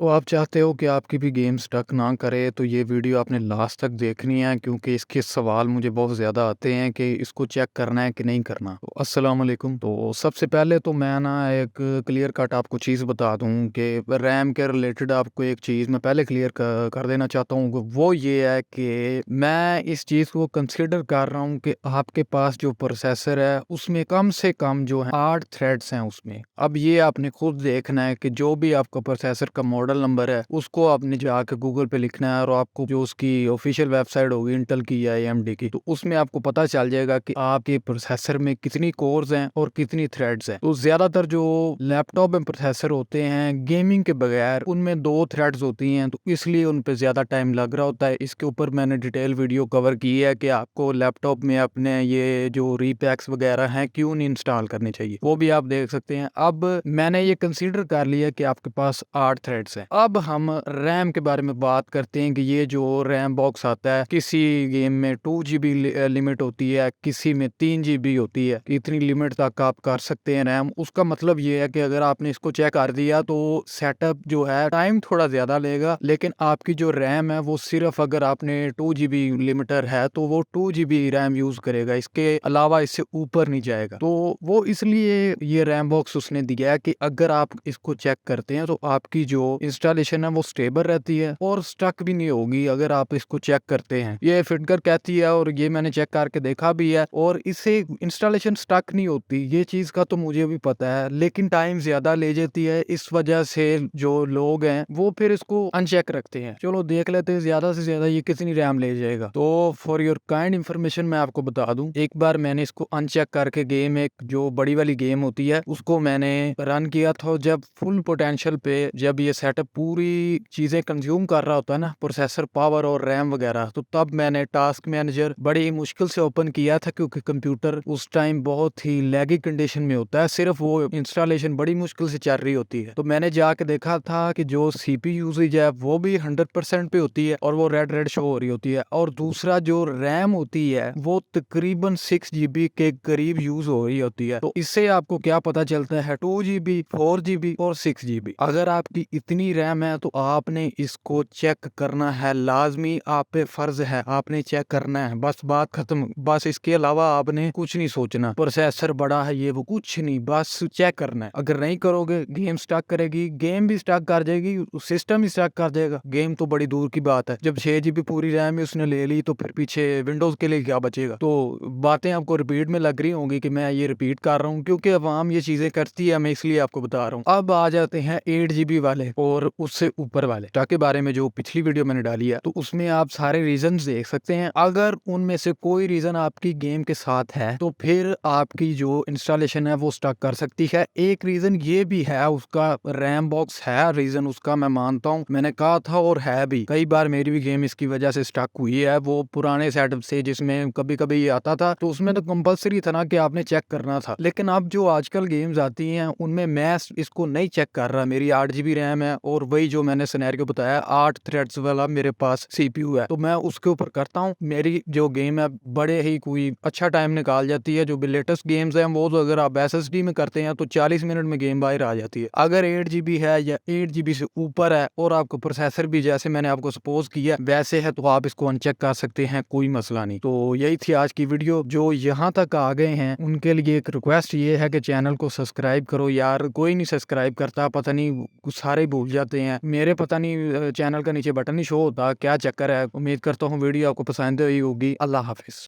तो आप चाहते हो कि आपकी भी गेम स्टक ना करे, तो ये वीडियो आपने लास्ट तक देखनी है क्योंकि इसके सवाल मुझे बहुत ज़्यादा आते हैं कि इसको चेक करना है कि नहीं करना। तो अस्सलाम वालेकुम। तो सबसे पहले तो मैं ना एक क्लियर कट आपको चीज़ बता दूँ कि रैम के रिलेटेड आपको एक चीज़ मैं पहले क्लियर कर देना चाहता हूँ, वो ये है कि मैं इस चीज़ को कंसिडर कर रहा हूँ कि आपके पास जो प्रोसेसर है उसमें कम से कम जो है 8 थ्रेड्स हैं उसमें। अब ये आपने खुद देखना है कि जो भी आपका प्रोसेसर का मॉडल नंबर है उसको आपने जाके गूगल पे लिखना है और आपको जो उसकी ऑफिशियल वेबसाइट होगी इंटेल की या एएमडी की, तो उसमें आपको पता चल जाएगा कि आपके प्रोसेसर में कितनी कोर्स हैं और कितनी थ्रेड्स हैं। तो ज्यादातर जो लैपटॉप में प्रोसेसर होते हैं गेमिंग के बगैर उनमें 2 थ्रेड्स होती हैं, तो इसलिए उन पे ज्यादा टाइम लग रहा होता है। इसके ऊपर मैंने डिटेल वीडियो कवर की है कि आपको लैपटॉप में अपने ये जो रीपैक्स वगैरह हैं क्यों नहीं इंस्टॉल करने चाहिए, वो भी आप देख सकते हैं। अब मैंने ये कंसीडर कर लिया कि आपके पास 8 थ्रेड्स हैं। अब हम रैम के बारे में बात करते हैं कि ये जो रैम बॉक्स आता है, किसी गेम में 2 GB लिमिट होती है, किसी में 3 GB होती है। इतनी लिमिट तक आप कर सकते हैं रैम। उसका मतलब ये है कि अगर आपने इसको चेक कर दिया तो सेटअप जो है टाइम थोड़ा ज्यादा लेगा, लेकिन आपकी जो रैम है वो सिर्फ अगर आपने 2 GB लिमिटर है तो वो 2 GB रैम यूज करेगा, इसके अलावा इससे ऊपर नहीं जाएगा। तो वो इसलिए ये रैम बॉक्स उसने दिया है कि अगर आप इसको चेक करते हैं तो आपकी जो इंस्टॉलेशन है वो स्टेबल रहती है और स्टक भी नहीं होगी अगर आप इसको चेक करते हैं। ये फिटकर कहती है और ये मैंने चेक करके देखा भी है, और इससे इंस्टॉलेशन स्टक नहीं होती। ये चीज का तो मुझे भी पता है, लेकिन टाइम ज्यादा ले जाती है। इस वजह से जो लोग हैं वो फिर इसको अनचेक रखते हैं। चलो देख लेते हैं ज्यादा से ज्यादा ये कितनी रैम ले जाएगा। तो फॉर योर काइंड इंफॉर्मेशन मैं आपको बता दूं, एक बार मैंने इसको अनचेक करके गेम, एक जो बड़ी वाली गेम होती है उसको मैंने रन किया था जब फुल पोटेंशियल पे, जब ये सेटअप पूरी चीजें कंज्यूम कर रहा होता है ना, प्रोसेसर पावर और रैम वगैरह, तो तब मैंने टास्क मैनेजर बड़ी मुश्किल से ओपन किया था क्योंकि कंप्यूटर उस टाइम बहुत ही लैगी कंडीशन में होता है, सिर्फ वो इंस्टॉलेशन बड़ी मुश्किल से चल रही होती है। तो मैंने जाके देखा था कि जो सीपी यूजेज है वो भी 100% पे होती है और वो रेड रेड शो हो रही होती है, और दूसरा जो रैम होती है वो तकरीबन 6 GB के करीब यूज हो रही होती है। तो इससे आपको क्या पता चलता है, 2 GB, 4 GB और 6 GB। अगर आपकी इतनी रैम है तो आपने इसको चेक करना है, लाजमी आप पे फर्ज है, आपने चेक करना है, बस बात खत्म। बस इसके अलावा आपने कुछ नहीं सोचना, प्रोसेसर बड़ा है ये वो कुछ नहीं, बस चेक करना है। अगर नहीं करोगे गेम स्टक करेगी, गेम भी स्टक कर जाएगी, सिस्टम ही स्टक कर जाएगा। गेम तो बड़ी दूर की बात है, जब 6 GB पूरी रैम उसने ले ली तो फिर पीछे विंडोज के लिए क्या बचेगा। तो बातें आपको रिपीट में लग रही होंगी कि मैं ये रिपीट कर रहा हूँ क्योंकि अवाम ये चीजें करती है, मैं इसलिए आपको बता रहा हूँ। अब आ जाते हैं 8 GB वाले और उससे ऊपर वाले स्टक के बारे में, जो पिछली वीडियो मैंने डाली है, तो उसमें आप सारे रीजन देख सकते हैं। अगर उनमें से कोई रीजन आपकी गेम के साथ है तो फिर आपकी जो इंस्टॉलेशन है वो स्टक कर सकती है। एक रीजन ये भी है, उसका रैम बॉक्स है रीजन उसका, मैं मानता हूँ, मैंने कहा था और है भी। कई बार मेरी भी गेम इसकी वजह से स्टक हुई है, वो पुराने सेटअप से जिसमें कभी कभी ये आता था तो उसमें तो कंपलसरी था ना कि आपने चेक करना था। लेकिन अब जो आजकल गेम्स आती हैं उनमें मैं इसको नहीं चेक कर रहा। मेरी 8 GB रैम है और वही जो मैंने सिनेरियो बताया 8 थ्रेड्स वाला मेरे पास सीपीयू है, तो मैं उसके ऊपर करता हूँ। मेरी जो गेम है बड़े ही कोई अच्छा टाइम निकाल जाती है। जो भी लेटेस्ट गेम्स हैं वो तो अगर आप एसएसडी में करते हैं तो 40 मिनट में गेम बाहर आ जाती है। अगर 8 GB है या 8 GB से ऊपर है और आपको प्रोसेसर भी जैसे मैंने आपको सपोज किया वैसे है तो आप इसको अनचेक कर सकते हैं, कोई मसला नहीं। तो यही थी आज की वीडियो। जो यहाँ तक आ गए हैं उनके लिए एक रिक्वेस्ट ये है कि चैनल को सब्सक्राइब करो यार, कोई नहीं सब्सक्राइब करता, पता नहीं सारे भूल जाते हैं। मेरे पता नहीं चैनल का नीचे बटन नहीं शो होता, क्या चक्कर है। उम्मीद करता हूँ वीडियो आपको पसंद आई होगी। अल्लाह हाफिज।